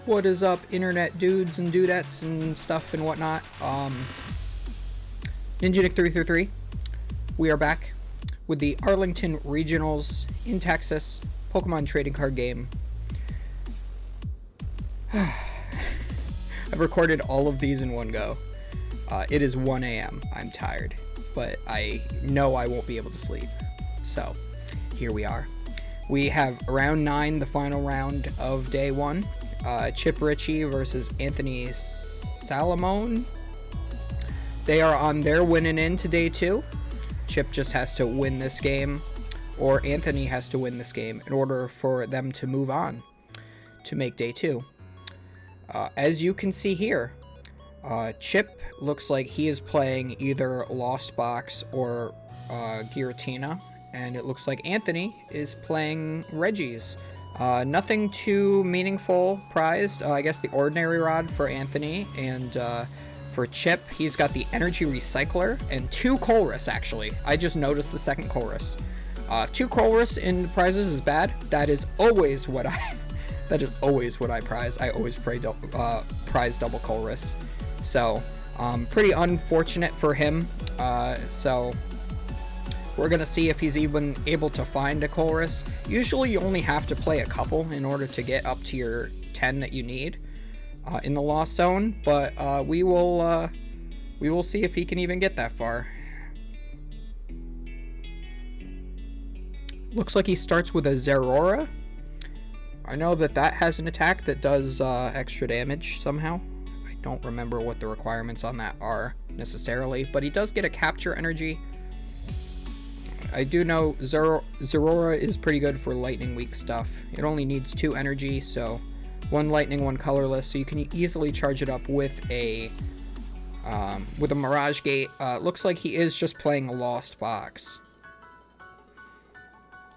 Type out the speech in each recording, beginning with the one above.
What is up, internet dudes and dudettes and stuff and whatnot? Ninja Nick 333. We are back with the Arlington Regionals in Texas Pokemon trading card game. I've recorded all of these in one go. It is 1 a.m. I'm tired, but I know I won't be able to sleep. So, here we are. We have round 9, the final round of day 1. Chip Ritchie versus Anthony Salamone. They are on their winning in to day 2. Chip just has to win this game, or Anthony has to win this game in order for them to move on to make day 2. As you can see here, Chip looks like he is playing either Lost Box or Giratina, and it looks like Anthony is playing Regis. Nothing too meaningful prized. I guess the Ordinary Rod for Anthony, and for Chip, he's got the Energy Recycler and 2 Colress, actually. I just noticed the second Colress. 2 Colress in prizes is bad. That is always what I prize. I always prize double Colress. So, pretty unfortunate for him. So we're going to see if he's even able to find a Colress. Usually you only have to play a couple in order to get up to your 10 that you need in the Lost Zone, but we will see if he can even get that far. Looks like he starts with a Zeraora. I know that has an attack that does extra damage somehow. I don't remember what the requirements on that are necessarily, but he does get a Capture Energy. I do know Zeraora is pretty good for lightning weak stuff. It only needs 2 energy, so 1 lightning, 1 colorless, so you can easily charge it up with a Mirage Gate. Looks like he is just playing a Lost Box.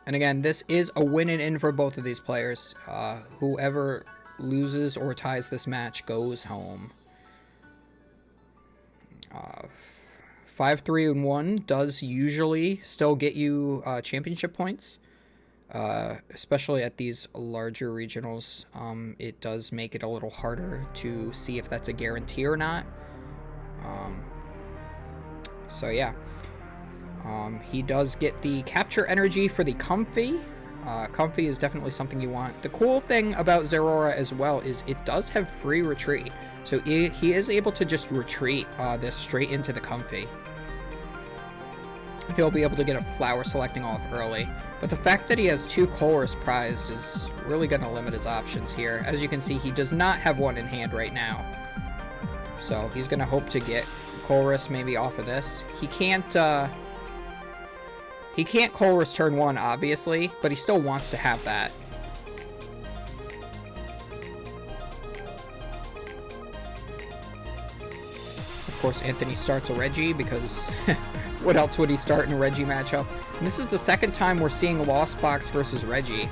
And again, this is a win and in for both of these players. Whoever loses or ties this match goes home. 5-3-1 does usually still get you championship points, especially at these larger regionals. It does make it a little harder to see if that's a guarantee or not. So yeah, he does get the Capture Energy for the Comfy. Comfy is definitely something you want. The cool thing about Zeraora as well is it does have free retreat. So he is able to just retreat this straight into the Comfy. He'll be able to get a Flower Selecting off early. But the fact that he has 2 Colress prized is really going to limit his options here. As you can see, he does not have one in hand right now. So he's going to hope to get Colress maybe off of this. He can't Colress turn 1, obviously, but he still wants to have that. Of course, Anthony starts a Reggie because what else would he start in a Reggie matchup? And this is the second time we're seeing Lost Box versus Reggie.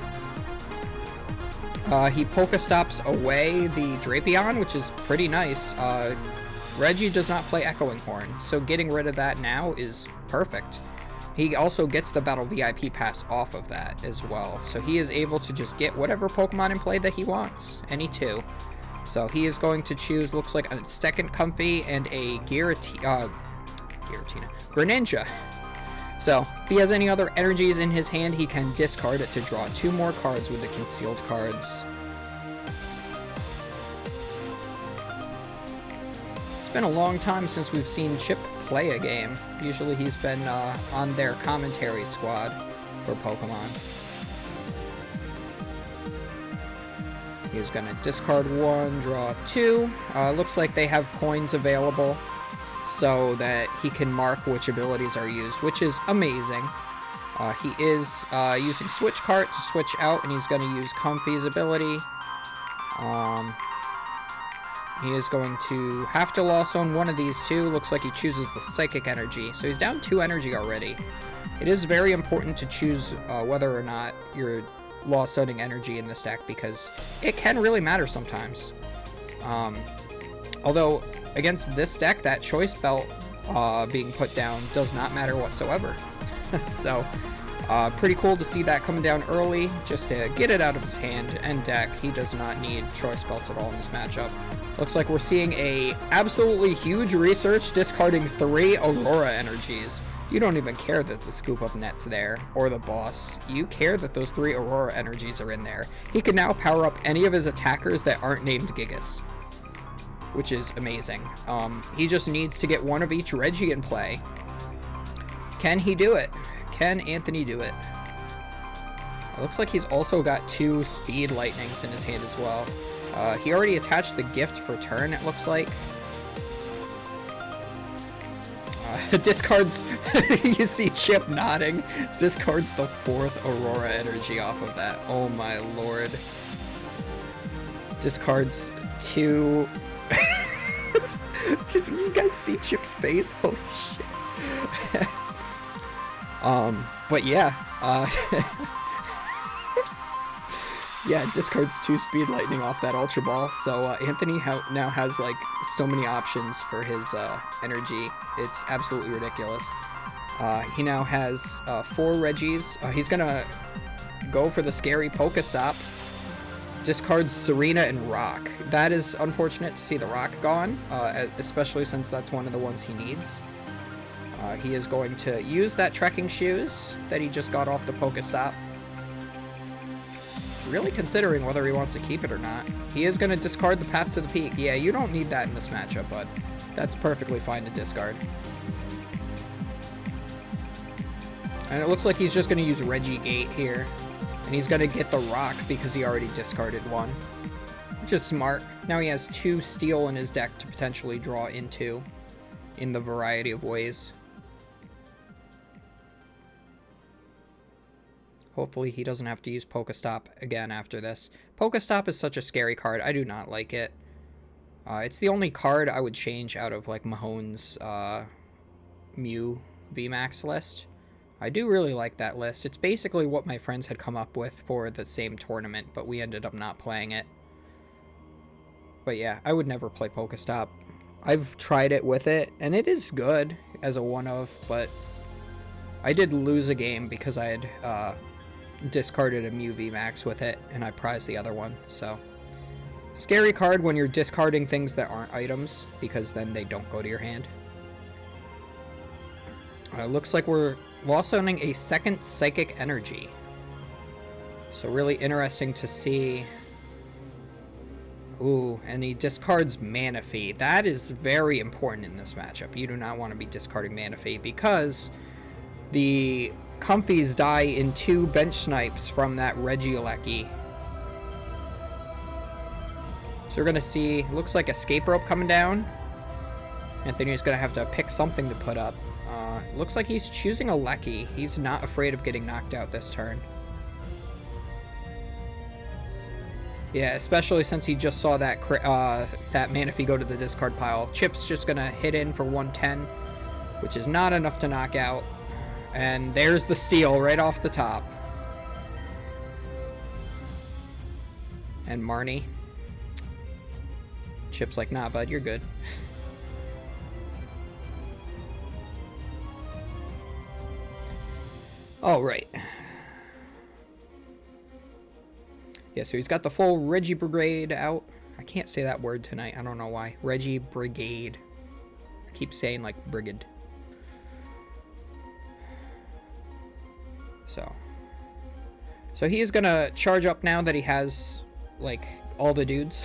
He Pokestops away the Drapion, which is pretty nice. Reggie does not play Echoing Horn, so getting rid of that now is perfect. He also gets the Battle VIP pass off of that as well, so he is able to just get whatever Pokemon in play that he wants, any 2. So he is going to choose, looks like, a second Comfy and a Greninja. So if he has any other energies in his hand, he can discard it to draw 2 more cards with the concealed cards. It's been a long time since we've seen Chip play a game. Usually he's been on their commentary squad for Pokemon. He's going to discard 1, draw 2. Looks like they have coins available so that he can mark which abilities are used, which is amazing. He is using Switch Cart to switch out, and he's going to use Comfy's ability. He is going to have to Lost Zone one of these 2. Looks like he chooses the Psychic Energy, so he's down 2 energy already. It is very important to choose whether or not you're Lost Zoning energy in this deck, because it can really matter sometimes. Although against this deck, that Choice Belt being put down does not matter whatsoever. So Pretty cool to see that coming down early, just to get it out of his hand and deck. He does not need choice belts at all in this matchup. Looks like we're seeing a absolutely huge research, discarding 3 Aurora energies. You don't even care that the scoop up net's there, or the boss. You care that those 3 Aurora energies are in there. He can now power up any of his attackers that aren't named Gigas, which is amazing. He just needs to get one of each Reggie in play. Can he do it? Can Anthony do it? It looks like he's also got 2 speed lightnings in his hand as well. He already attached the gift for turn, it looks like. Discards, you see Chip nodding, discards the 4th Aurora energy off of that. Oh my lord. Discards 2... You guys see Chip's face? Holy shit. But yeah, yeah, discards 2 speed lightning off that Ultra Ball, so Anthony now has like so many options for his energy. It's absolutely ridiculous. He now has 4 Regis. He's gonna go for the scary Pokestop. Discards Serena and Rock. That is unfortunate to see the Rock gone, especially since that's one of the ones he needs. He is going to use that trekking shoes that he just got off the Pokestop. Really considering whether he wants to keep it or not. He is going to discard the Path to the Peak. Yeah, you don't need that in this matchup, bud. That's perfectly fine to discard. And it looks like he's just going to use Reggie Gate here. And he's going to get the Rock because he already discarded 1. Which is smart. Now he has 2 Steel in his deck to potentially draw into in the variety of ways. Hopefully he doesn't have to use Pokestop again after this. Pokestop is such a scary card. I do not like it. It's the only card I would change out of like Mahone's Mew VMAX list. I do really like that list. It's basically what my friends had come up with for the same tournament, but we ended up not playing it. But yeah, I would never play Pokestop. I've tried it with it, and it is good as a one-of, but I did lose a game because I had discarded a Mew VMAX with it, and I prized the other one, so. Scary card when you're discarding things that aren't items, because then they don't go to your hand. Looks like we're lost owning a 2nd Psychic Energy. So really interesting to see. Ooh, and he discards Manaphy. That is very important in this matchup. You do not want to be discarding Manaphy because the Comfies die in 2 bench snipes from that Regieleki. So we're going to see, looks like Escape Rope coming down. Anthony's going to have to pick something to put up. Looks like he's choosing a Lecky. He's not afraid of getting knocked out this turn. Yeah, especially since he just saw that that Manaphy go to the discard pile. Chip's just going to hit in for 110, which is not enough to knock out. And there's the steal right off the top. And Marnie. Chip's like, nah, bud, you're good. All right. Yeah, so he's got the full Reggie Brigade out. I can't say that word tonight. I don't know why. Reggie Brigade. I keep saying like Brigade. So he is gonna charge up now that he has like all the dudes.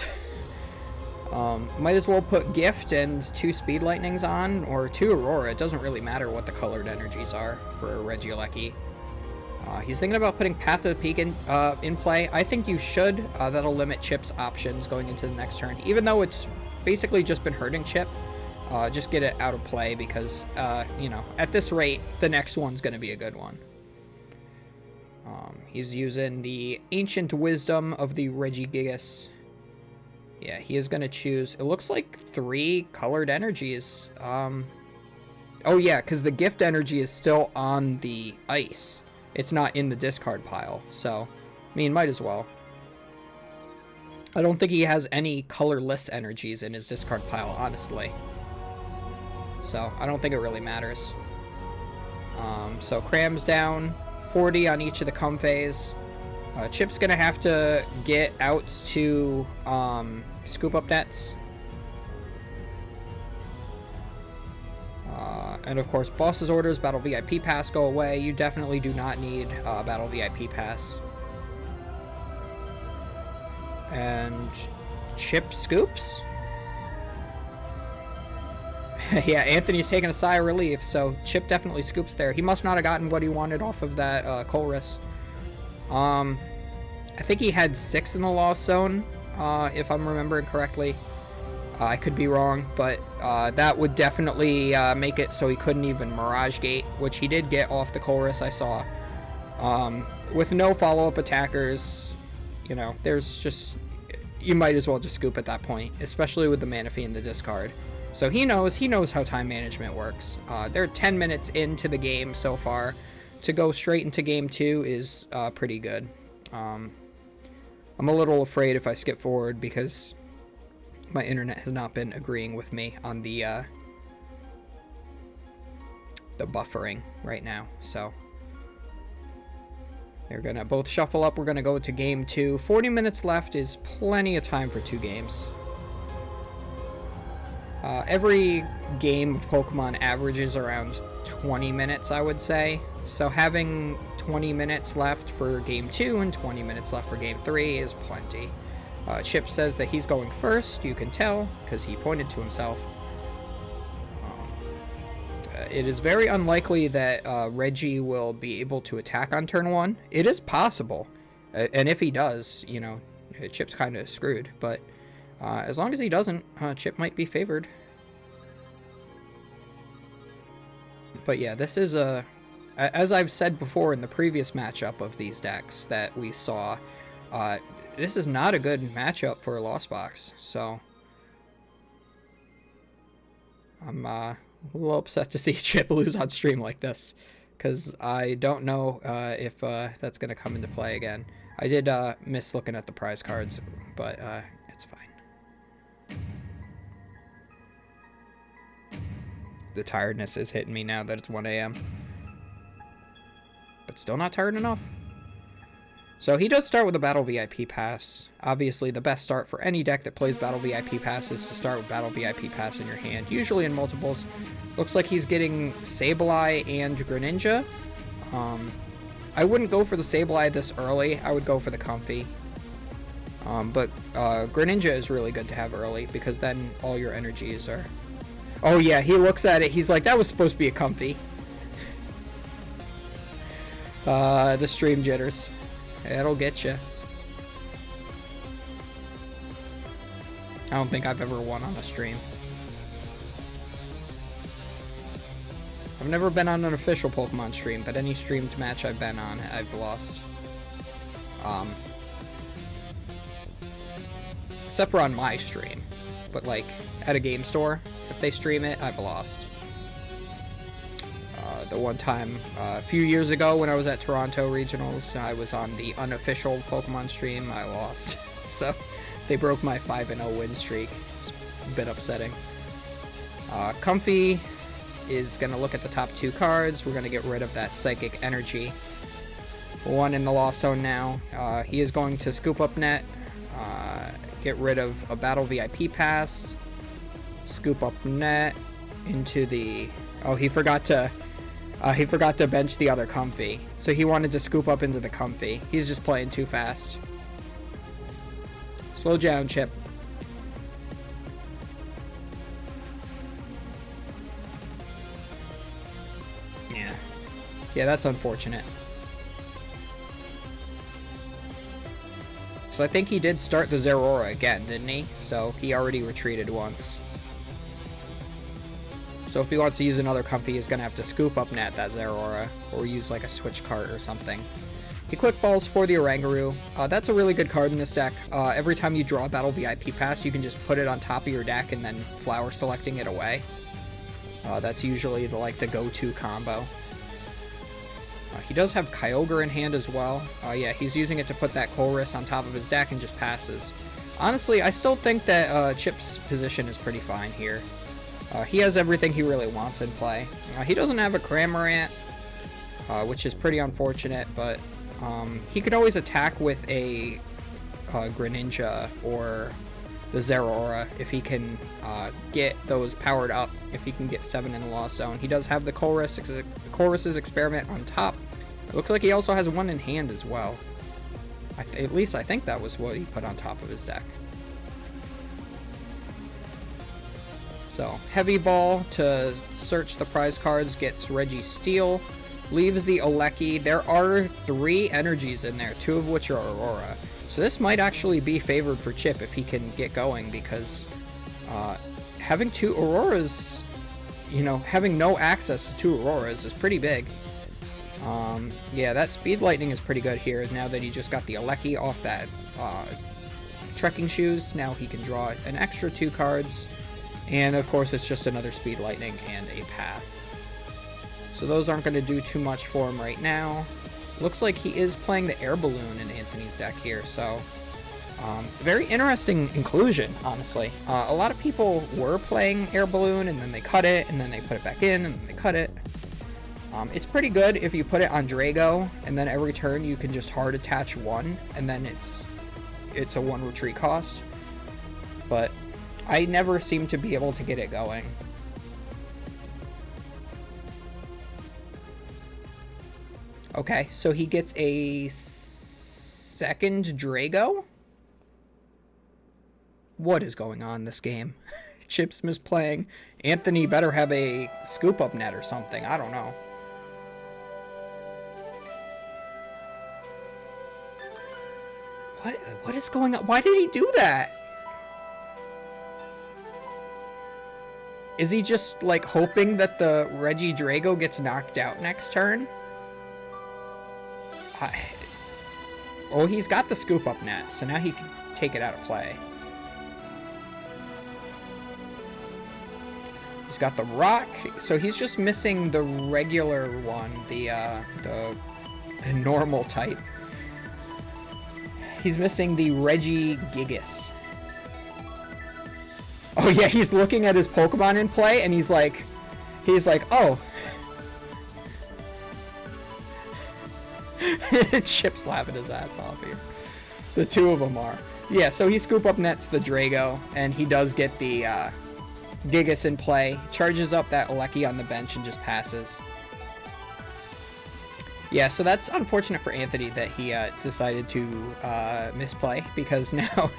Might as well put Gift and 2 Speed Lightnings on, or 2 Aurora. It doesn't really matter what the colored energies are for Regieleki. He's thinking about putting Path of the Peak in play. I think you should. That'll limit Chip's options going into the next turn. Even though it's basically just been hurting Chip, just get it out of play because, you know, at this rate, the next one's going to be a good one. He's using the Ancient Wisdom of the Regigigas. Yeah, he is going to choose, it looks like 3 colored energies. Oh yeah, because the gift energy is still on the ice. It's not in the discard pile, so, I mean, might as well. I don't think he has any colorless energies in his discard pile, honestly. So, I don't think it really matters. So, Cram's down 40 on each of the comfeys. Chip's gonna have to get outs to scoop up nets. And of course, boss's orders, battle VIP pass go away. You definitely do not need battle VIP pass. And Chip scoops. Yeah, Anthony's taking a sigh of relief, so Chip definitely scoops there. He must not have gotten what he wanted off of that Colress. I think he had 6 in the Lost Zone, if I'm remembering correctly. I could be wrong, but that would definitely make it so he couldn't even Mirage Gate, which he did get off the Colress, I saw. With no follow-up attackers, you know, there's just... You might as well just scoop at that point, especially with the Manaphy in the discard. So he knows how time management works. They're 10 minutes into the game so far. To go straight into game 2 is pretty good. I'm a little afraid if I skip forward because my internet has not been agreeing with me on the buffering right now. So they're gonna both shuffle up. We're gonna go to game 2. 40 minutes left is plenty of time for 2 games. Every game of Pokemon averages around 20 minutes, I would say. So having 20 minutes left for game 2 and 20 minutes left for game 3 is plenty. Chip says that he's going first. You can tell because he pointed to himself. It is very unlikely that Reggie will be able to attack on turn 1. It is possible. And if he does, you know, Chip's kind of screwed. But as long as he doesn't, Chip might be favored. But yeah, this is as I've said before in the previous matchup of these decks that we saw, this is not a good matchup for a Lost Box. So I'm a little upset to see Chip lose on stream like this, because I don't know if that's going to come into play again. I did miss looking at the prize cards, but it's fine. The tiredness is hitting me now that it's 1 a.m. But still not tired enough. So he does start with a Battle VIP Pass. Obviously, the best start for any deck that plays Battle VIP Pass is to start with Battle VIP Pass in your hand, usually in multiples. Looks like he's getting Sableye and Greninja. I wouldn't go for the Sableye this early. I would go for the Comfy. But Greninja is really good to have early, because then all your energies are... Oh yeah, he looks at it, he's like, that was supposed to be a Comfy. The stream jitters. It'll get you. I don't think I've ever won on a stream. I've never been on an official Pokemon stream, but any streamed match I've been on, I've lost. Except for on my stream. But like, at a game store, if they stream it, I've lost. The one time, a few years ago when I was at Toronto Regionals, I was on the unofficial Pokemon stream, I lost. So, they broke my 5-0 win streak. It's a bit upsetting. Comfy is going to look at the top 2 cards. We're going to get rid of that Psychic Energy. 1 in the Lost Zone now. He is going to scoop up net, get rid of a Battle VIP Pass, scoop up net into the... Oh, he forgot to bench the other Comfy. So he wanted to scoop up into the Comfy. He's just playing too fast. Slow down, Chip. Yeah, that's unfortunate. So I think he did start the Zeraora again, didn't he? So he already retreated once. So if he wants to use another Comfy, he's going to have to scoop up net that Zeraora, or use like a switch card or something. He quick balls for the Oranguru. That's a really good card in this deck. Every time you draw a Battle VIP Pass, you can just put it on top of your deck and then flower selecting it away. That's usually the go-to combo. He does have Kyogre in hand as well. Yeah, he's using it to put that Colress on top of his deck and just passes. Honestly, I still think that Chip's position is pretty fine here. He has everything he really wants in play. He doesn't have a Cramorant. which is pretty unfortunate, but he could always attack with a Greninja or the Zeraora if he can get those powered up, if he can get 7 in the Lost Zone. He does have the Chorus's Experiment on top. It looks like he also has 1 in hand as well. At least I think that was what he put on top of his deck. So, Heavy Ball to search the prize cards, gets Regis Steel, leaves the Alecki. There are 3 energies in there, 2 of which are Aurora. So this might actually be favored for Chip if he can get going, because having 2 Auroras, you know, having no access to 2 Auroras is pretty big. Yeah, that Speed Lightning is pretty good here, now that he just got the Alecki off that Trekking Shoes. Now he can draw an extra 2 cards, and of course it's just another Speed Lightning and a Path. So those aren't going to do too much for him right now. Looks like he is playing the Air Balloon in Anthony's deck here, so very interesting inclusion, honestly. A lot of people were playing Air Balloon, and then they cut it, and then they put it back in, and then they cut it. It's pretty good if you put it on Drago, and then every turn you can just hard attach 1, and then it's a 1 retreat cost. But I never seem to be able to get it going. Okay, so he gets a 2nd Drago? What is going on in this game? Chip's misplaying. Anthony better have a scoop up net or something. I don't know. What is going on? Why did he do that? Is he just, like, hoping that the Regidrago gets knocked out next turn? Oh, he's got the scoop up net, so now he can take it out of play. He's got the rock, so he's just missing the regular one, the normal type. He's missing the Regigigas. Oh yeah, he's looking at his Pokemon in play, and he's like, oh. Chip's laughing his ass off here. The 2 of them are. Yeah, so he scoop up nets the Drago, and he does get the Gigas in play. Charges up that Alecki on the bench and just passes. Yeah, so that's unfortunate for Anthony that he decided to misplay, because now...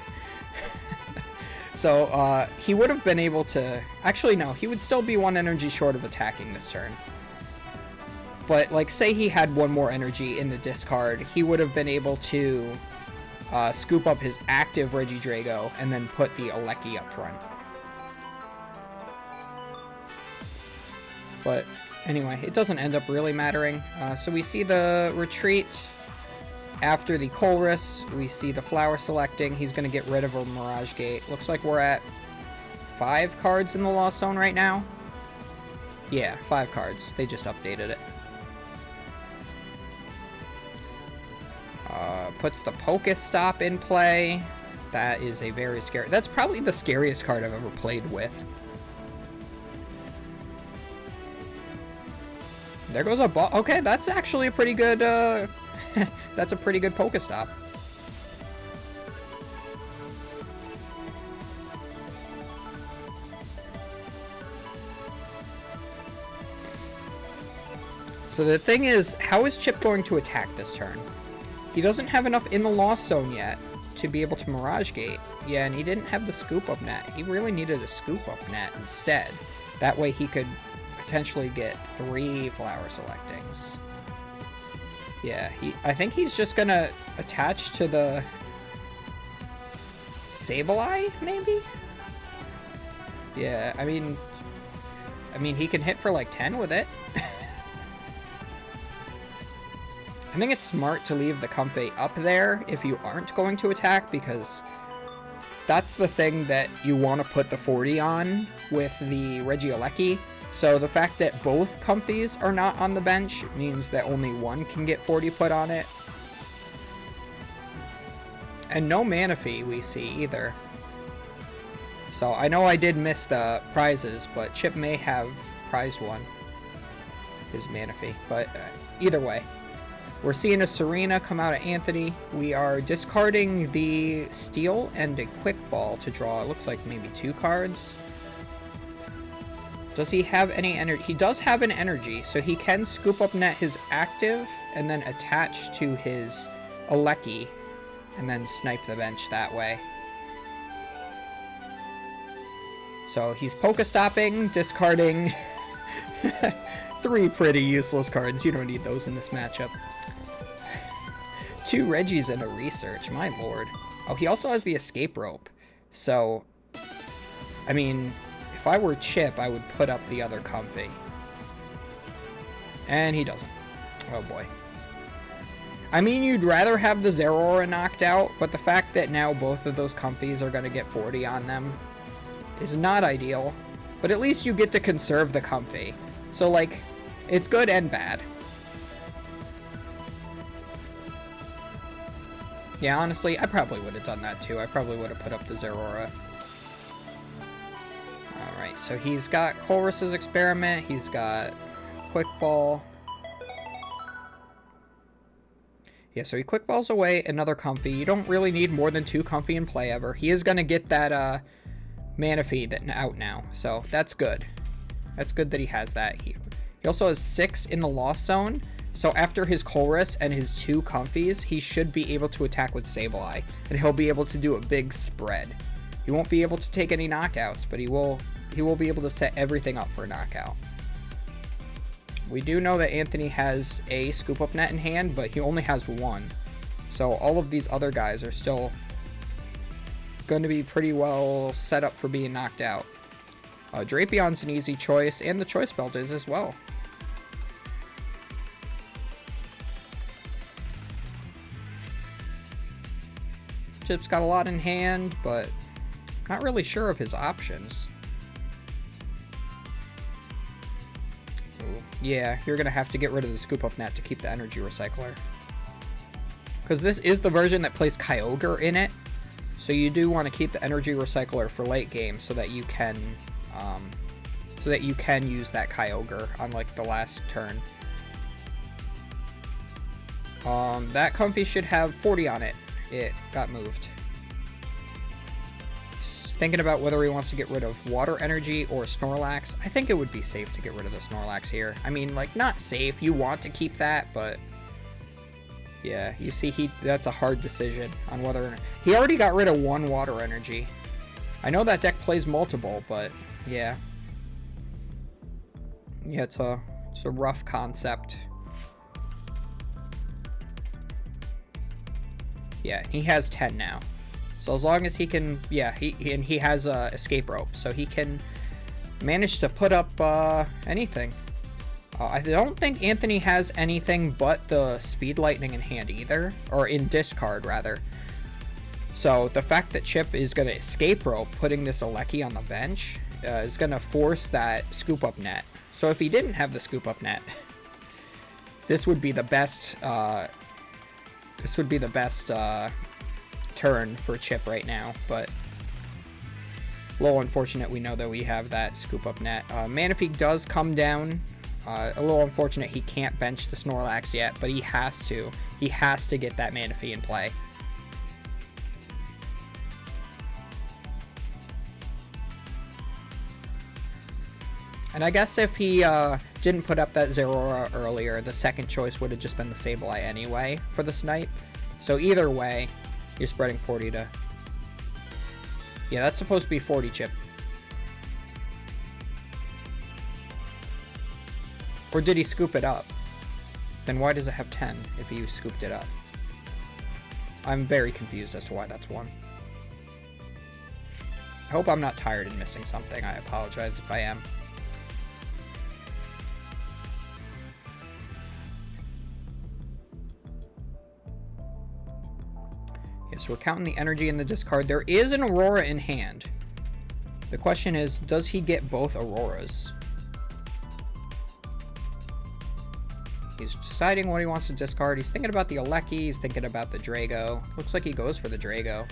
So, he would have been able to... Actually, no, he would still be 1 energy short of attacking this turn. But, like, say he had 1 more energy in the discard, he would have been able to scoop up his active Regidrago and then put the Alecki up front. But, anyway, it doesn't end up really mattering. So we see the retreat after the Chorus. We see the Flower selecting. He's going to get rid of a Mirage Gate. Looks like we're at 5 cards in the Lost Zone right now. Yeah, 5 cards. They just updated it. Puts the Pokestop in play. That is a very scary... That's probably the scariest card I've ever played with. There goes a ball. Okay, that's actually a pretty good... that's a pretty good Pokestop. So the thing is, how is Chip going to attack this turn? He doesn't have enough in the Lost Zone yet to be able to Mirage Gate. Yeah, and he didn't have the Scoop Up Net. He really needed a Scoop Up Net instead. That way he could potentially get 3 Flower Selectings. Yeah, I think he's just gonna attach to the Sableye, maybe? Yeah, I mean he can hit for like 10 with it. I think it's smart to leave the Comfey up there if you aren't going to attack, because that's the thing that you want to put the 40 on with the Regieleki. So the fact that both Comfeys are not on the bench means that only one can get 40 put on it. And no Manaphy we see either. So I know I did miss the prizes, but Chip may have prized one. his Manaphy. But either way, we're seeing a Serena come out of Anthony. We are discarding the Steel and a Quick Ball to draw, it looks like maybe 2 cards. Does he have any energy? He does have an energy, so he can Scoop Up Net his active and then attach to his Alecki and then snipe the bench that way. So he's Pokestopping, discarding 3 pretty useless cards. You don't need those in this matchup. 2 Regis and a Research, my lord. Oh, he also has the Escape Rope. So, I mean, if I were Chip, I would put up the other Comfy. And he doesn't. Oh boy. I mean, you'd rather have the Zeraora knocked out, but the fact that now both of those Comfies are going to get 40 on them is not ideal. But at least you get to conserve the Comfy. So, like, it's good and bad. Yeah, honestly, I probably would have done that too. I probably would have put up the Zeraora. Alright, so he's got Colress's Experiment. He's got Quick Ball. Yeah, so he Quick Balls away another Comfy. You don't really need more than 2 Comfy in play ever. He is going to get that Manaphy out now, so that's good. That's good that he has that. He also has 6 in the Lost Zone, so after his Colress and his 2 Comfies, he should be able to attack with Sableye, and he'll be able to do a big spread. He won't be able to take any knockouts, but he will be able to set everything up for a knockout. We do know that Anthony has a Scoop Up Net in hand, but he only has 1. So all of these other guys are still going to be pretty well set up for being knocked out. Drapion's an easy choice, and the Choice Belt is as well. Chip's got a lot in hand, but not really sure of his options. Ooh, yeah, you're going to have to get rid of the Scoop Up Net to keep the Energy Recycler. Because this is the version that plays Kyogre in it. So you do want to keep the Energy Recycler for late game so that you can use that Kyogre on like the last turn. That Comfy should have 40 on it. It got moved. Thinking about whether he wants to get rid of Water Energy or Snorlax. I think it would be safe to get rid of the Snorlax here. I mean, like, not safe. You want to keep that, but yeah, you see, that's a hard decision on whether or not. He already got rid of 1 Water Energy. I know that deck plays multiple, but yeah. Yeah, it's a rough concept. Yeah, he has 10 now. So as long as he can, yeah, he has a Escape Rope, so he can manage to put up anything. I don't think Anthony has anything but the Speed Lightning in hand either, or in discard rather. So the fact that Chip is going to Escape Rope, putting this Alecki on the bench, is going to force that Scoop Up Net. So if he didn't have the Scoop Up Net, this would be the best. This would be the best turn for Chip right now, but a little unfortunate. We know that we have that Scoop Up Net. Manaphy does come down. A little unfortunate he can't bench the Snorlax yet, but he has to. He has to get that Manaphy in play. And I guess if he didn't put up that Zeraora earlier, the second choice would have just been the Sableye anyway for the snipe. So either way, you're spreading 40 to... Yeah, that's supposed to be 40, Chip. Or did he scoop it up? Then why does it have 10 if he scooped it up? I'm very confused as to why that's 1. I hope I'm not tired and missing something. I apologize if I am. So we're counting the energy in the discard. There is an Aurora in hand. The question is, does he get both Auroras? He's deciding what he wants to discard. He's thinking about the Alecki. He's thinking about the Drago. Looks like he goes for the Drago.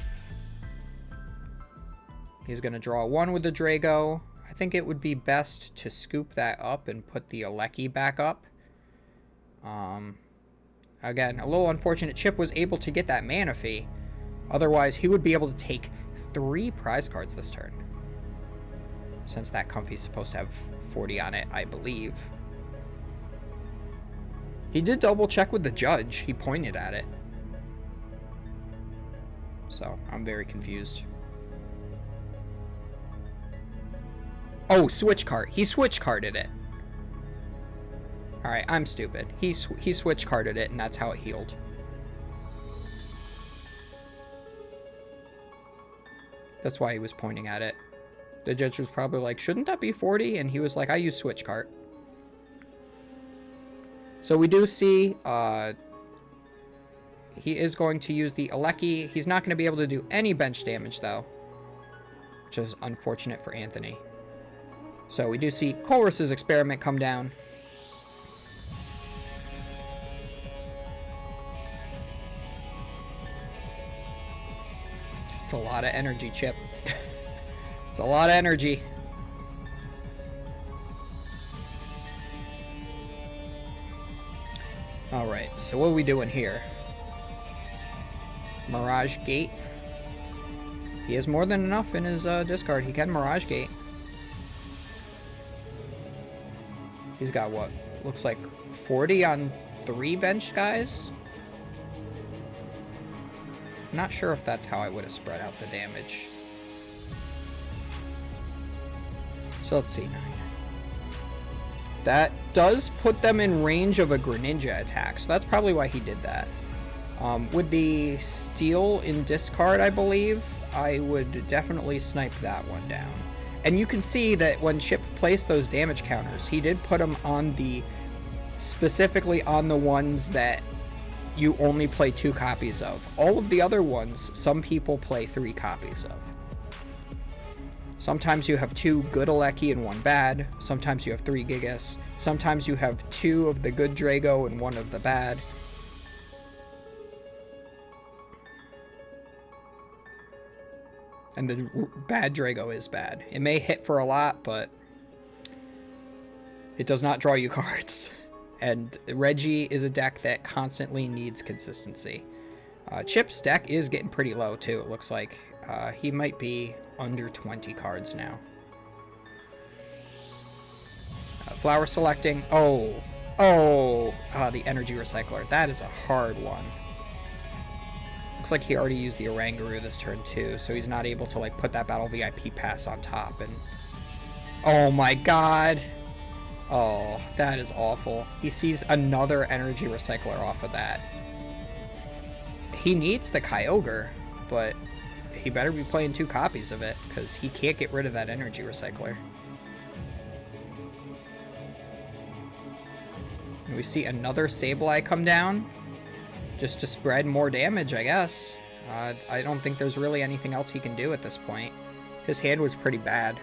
He's going to draw 1 with the Drago. I think it would be best to scoop that up and put the Alecki back up. Again, a little unfortunate. Chip was able to get that mana fee. Otherwise, he would be able to take 3 prize cards this turn. Since that Comfy's supposed to have 40 on it, I believe. He did double check with the judge. He pointed at it. So, I'm very confused. Oh, switch card. He switch carded it. Alright, I'm stupid. He switch carded it, and that's how it healed. That's why he was pointing at it. The judge was probably like, shouldn't that be 40? And he was like, I use switch cart. So we do see he is going to use the Alecki. He's not going to be able to do any bench damage, though, which is unfortunate for Anthony. So we do see Colress's experiment come down. It's a lot of energy, Chip. It's a lot of energy. Alright, so what are we doing here? Mirage Gate. He has more than enough in his discard. He can Mirage Gate. He's got what? Looks like 40 on 3 bench guys? Not sure if that's how I would have spread out the damage. So let's see. That does put them in range of a Greninja attack, so that's probably why he did that. With the Steel in discard, I believe, I would definitely snipe that one down. And you can see that when Chip placed those damage counters, he did put them on the, specifically on the ones that you only play 2 copies of. All of the other ones, some people play 3 copies of. Sometimes you have 2 good Alecki and 1 bad. Sometimes you have 3 Gigas. Sometimes you have 2 of the good Drago and 1 of the bad. And the bad Drago is bad. It may hit for a lot, but it does not draw you cards. And Reggie is a deck that constantly needs consistency. Chip's deck is getting pretty low, too, it looks like. He might be under 20 cards now. Flower selecting. The energy recycler. That is a hard one. Looks like he already used the Oranguru this turn, too, so he's not able to, like, put that Battle VIP pass on top. And oh my god. Oh, that is awful. He sees another energy recycler off of that. He needs the Kyogre, but he better be playing 2 copies of it, because he can't get rid of that energy recycler. And we see another Sableye come down, just to spread more damage, I guess. I don't think there's really anything else he can do at this point. His hand was pretty bad.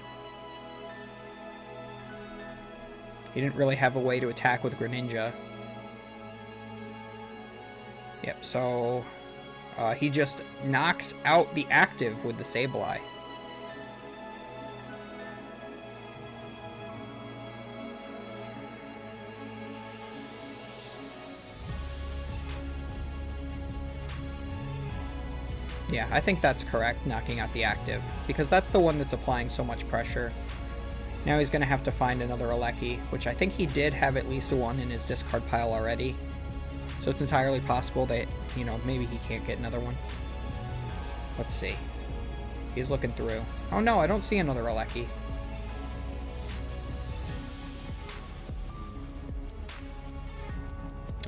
He didn't really have a way to attack with Greninja. Yep, so he just knocks out the active with the Sableye. Yeah, I think that's correct, knocking out the active, because that's the one that's applying so much pressure. Now he's going to have to find another Alecki, which I think he did have at least 1 in his discard pile already. So it's entirely possible that, you know, maybe he can't get another one. Let's see. He's looking through. Oh no, I don't see another Alecki.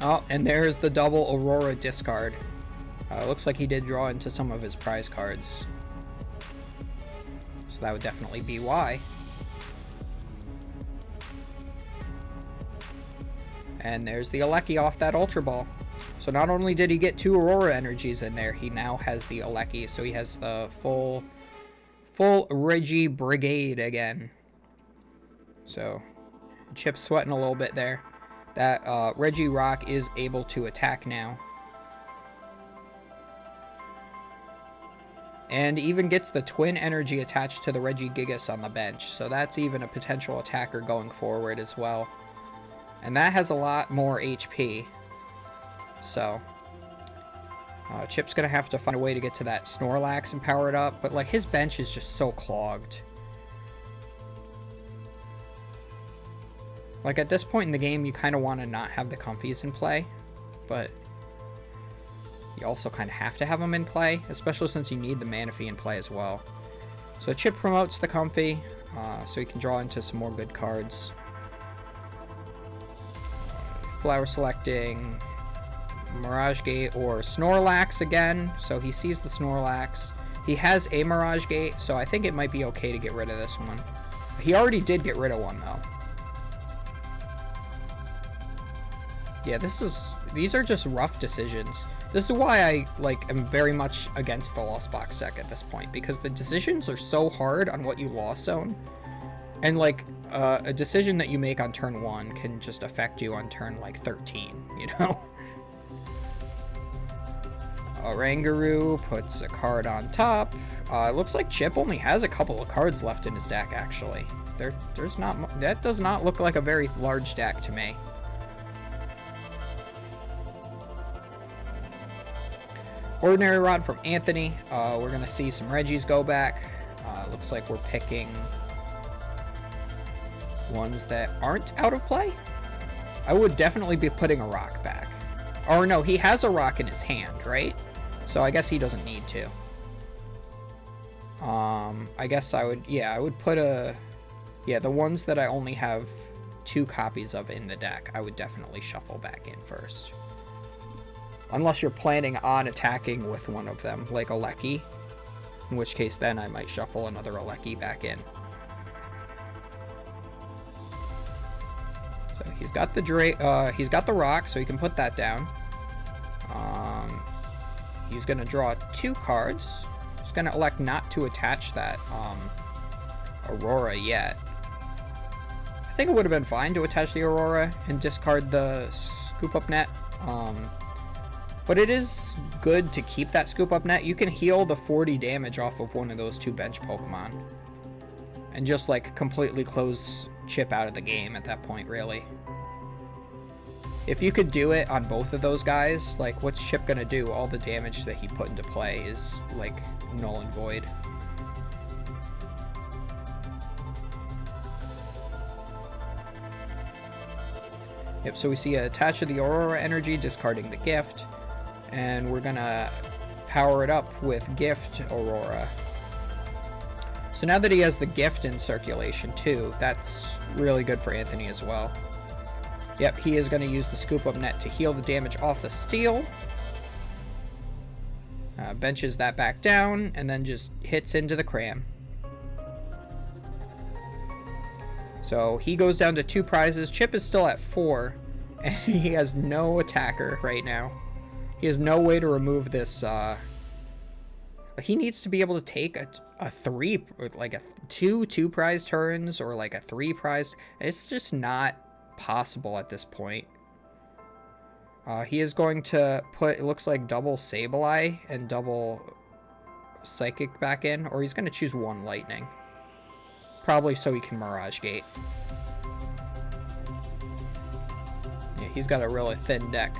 Oh, and there's the double Aurora discard. Looks like he did draw into some of his prize cards. So that would definitely be why. And there's the Alecki off that Ultra Ball. So not only did he get 2 Aurora energies in there, he now has the Alecki. So he has the full Reggie Brigade again. So Chip's sweating a little bit there. That Reggie Rock is able to attack now. And even gets the twin energy attached to the Regis on the bench. So that's even a potential attacker going forward as well. And that has a lot more HP. So Chip's going to have to find a way to get to that Snorlax and power it up. But like his bench is just so clogged. Like at this point in the game, you kind of want to not have the Comfies in play. But you also kind of have to have them in play, especially since you need the Manaphy in play as well. So Chip promotes the Comfy, so he can draw into some more good cards. Flower selecting Mirage Gate or Snorlax again, so he sees the Snorlax. He has a Mirage Gate, so I think it might be okay to get rid of this one. He already did get rid of one though. Yeah, these are just rough decisions. This is why I am very much against the Lost Box deck at this point, because the decisions are so hard on what you Lost Zone, and a decision that you make on turn 1 can just affect you on turn 13, you know? Rangaroo puts a card on top. It looks like Chip only has a couple of cards left in his deck, actually. That does not look like a very large deck to me. Ordinary Rod from Anthony. We're going to see some Regis go back. Looks like we're picking ones that aren't out of play. I would definitely be putting a rock back. Or no, he has a rock in his hand, right? So I guess he doesn't need to. I guess I would put the ones that I only have 2 copies of in the deck, I would definitely shuffle back in first. Unless you're planning on attacking with one of them, like Aleki. In which case, then I might shuffle another Aleki back in. So he's got the rock, so he can put that down. He's gonna draw 2 cards. He's gonna elect not to attach that Aurora yet. I think it would have been fine to attach the Aurora and discard the Scoop Up Net. But it is good to keep that Scoop Up Net. You can heal the 40 damage off of one of those 2 bench Pokemon. And just completely close Chip out of the game at that point, really. If you could do it on both of those guys, what's Chip gonna do? All the damage that he put into play is, null and void. Yep, so we see a attach of the Aurora energy, discarding the gift. And we're gonna power it up with Gift Aurora. So now that he has the gift in circulation too, that's really good for Anthony as well. Yep, he is gonna use the Scoop Up Net to heal the damage off the steel. Benches that back down, and then just hits into the cram. So he goes down to 2 prizes. Chip is still at 4, and he has no attacker right now. He has no way to remove this. He needs to be able to take a 3, a 2 prize turns, or a 3 prize. It's just not possible at this point. He is going to put, it looks like, double Sableye and double Psychic back in, or he's going to choose 1 Lightning. Probably so he can Mirage Gate. Yeah, he's got a really thin deck.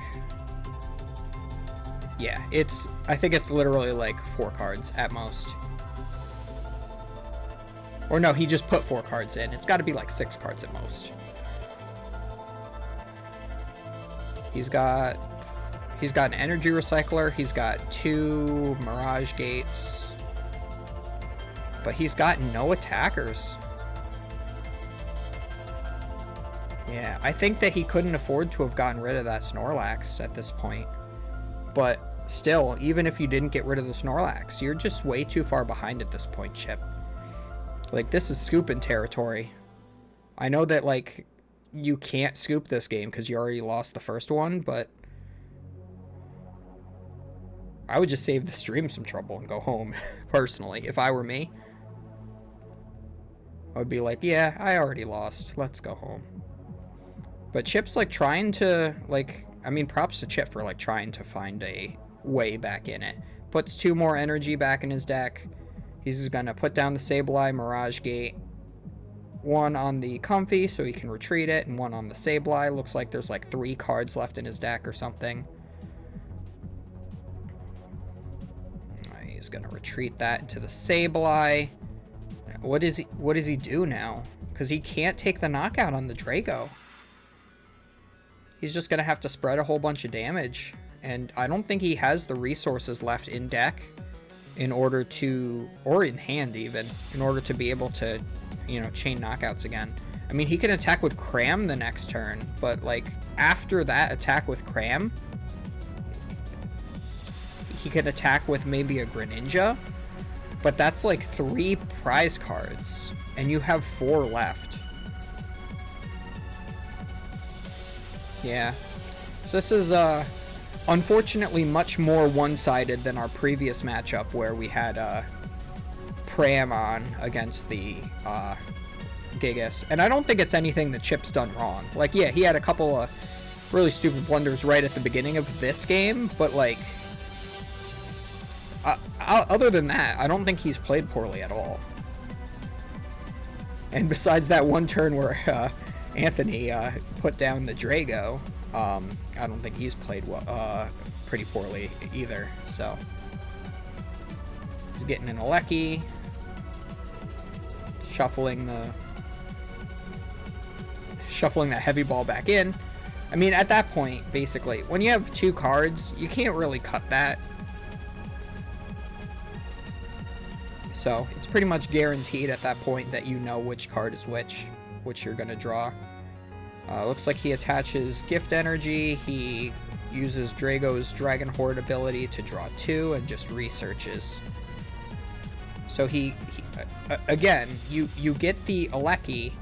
Yeah, I think it's literally 4 cards at most. Or no, he just put 4 cards in. It's got to be 6 cards at most. He's got an energy recycler. He's got 2 Mirage Gates. But he's got no attackers. Yeah, I think that he couldn't afford to have gotten rid of that Snorlax at this point. But still, even if you didn't get rid of the Snorlax, you're just way too far behind at this point, Chip. This is scooping territory. I know that, you can't scoop this game because you already lost the first one, but I would just save the stream some trouble and go home, personally. If I were me, I would be like, yeah, I already lost. Let's go home. But Chip's, trying to, I mean, props to Chip for, trying to find a way back in it. puts 2 more energy back in his deck. He's going to put down the Sableye, Mirage Gate, 1 on the Comfy so he can retreat it, and 1 on the Sableye. Looks like there's like 3 cards left in his deck or something. He's going to retreat that into the Sableye. What does he do now? Because he can't take the knockout on the Drago. He's just going to have to spread a whole bunch of damage. And I don't think he has the resources left in deck in order to, or in hand even, in order to be able to, you know, chain knockouts again. I mean, he can attack with Cram the next turn, but like after that attack with Cram, he can attack with maybe a Greninja, but that's like 3 prize cards, and you have 4 left. Yeah. So this is unfortunately much more one-sided than our previous matchup where we had Pram on against the Gigas. And I don't think it's anything that Chip's done wrong. Like, yeah, he had a couple of really stupid blunders right at the beginning of this game, but like, other than that, I don't think he's played poorly at all. And besides that one turn where Anthony put down the Drago, I don't think he's played pretty poorly either. So he's getting an Alecki, shuffling that heavy ball back in. I mean, at that point, basically, when you have 2 cards, you can't really cut that. So it's pretty much guaranteed at that point that you know which card is which you're going to draw. Looks like he attaches Gift Energy. He uses Drago's Dragon Horde ability to draw 2 and just researches. So he again, you get the Alecki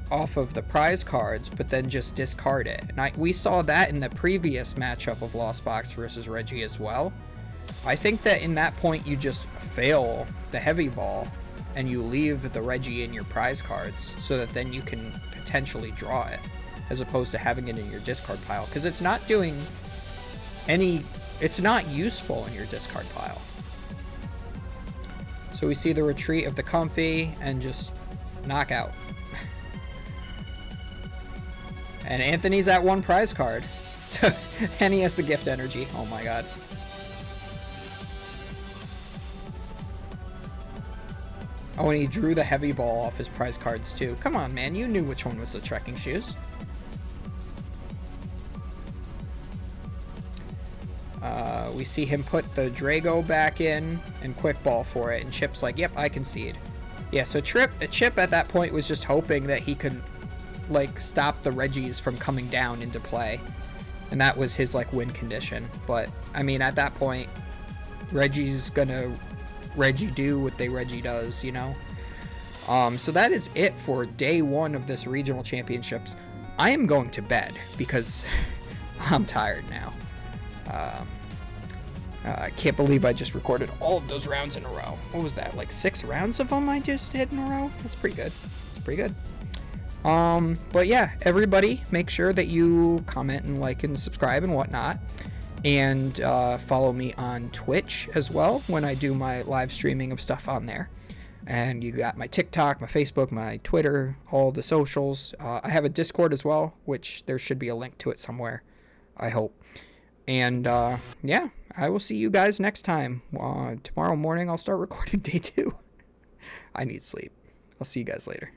off of the prize cards, but then just discard it. And we saw that in the previous matchup of Lost Box versus Reggie as well. I think that in that point you just fail the heavy ball and you leave the Reggie in your prize cards so that then you can potentially draw it, as opposed to having it in your discard pile, because it's not doing it's not useful in your discard pile. So we see the retreat of the Comfy and just knockout. And Anthony's at 1 prize card. And he has the Gift Energy. Oh my god. Oh, and he drew the heavy ball off his prize cards too. Come on, man. You knew which one was the trekking shoes. We see him put the Drago back in and quick ball for it. And Chip's like, yep, I concede. Yeah, so Chip at that point was just hoping that he could, like, stop the Reggies from coming down into play. And that was his, like, win condition. But, I mean, at that point, Reggie's gonna Reggie do what they Reggie does, you know? So that is it for day 1 of this regional championships. I am going to bed because I'm tired now. I can't believe I just recorded all of those rounds in a row. What was that, like 6 rounds of them I just did in a row? That's pretty good. It's pretty good. But yeah, everybody make sure that you comment and like and subscribe and whatnot. And follow me on Twitch as well when I do my live streaming of stuff on there. And you got my TikTok, my Facebook, my Twitter, all the socials. I have a Discord as well, which there should be a link to it somewhere, I hope. And yeah, I will see you guys next time. Tomorrow morning I'll start recording day 2. I need sleep. I'll see you guys later.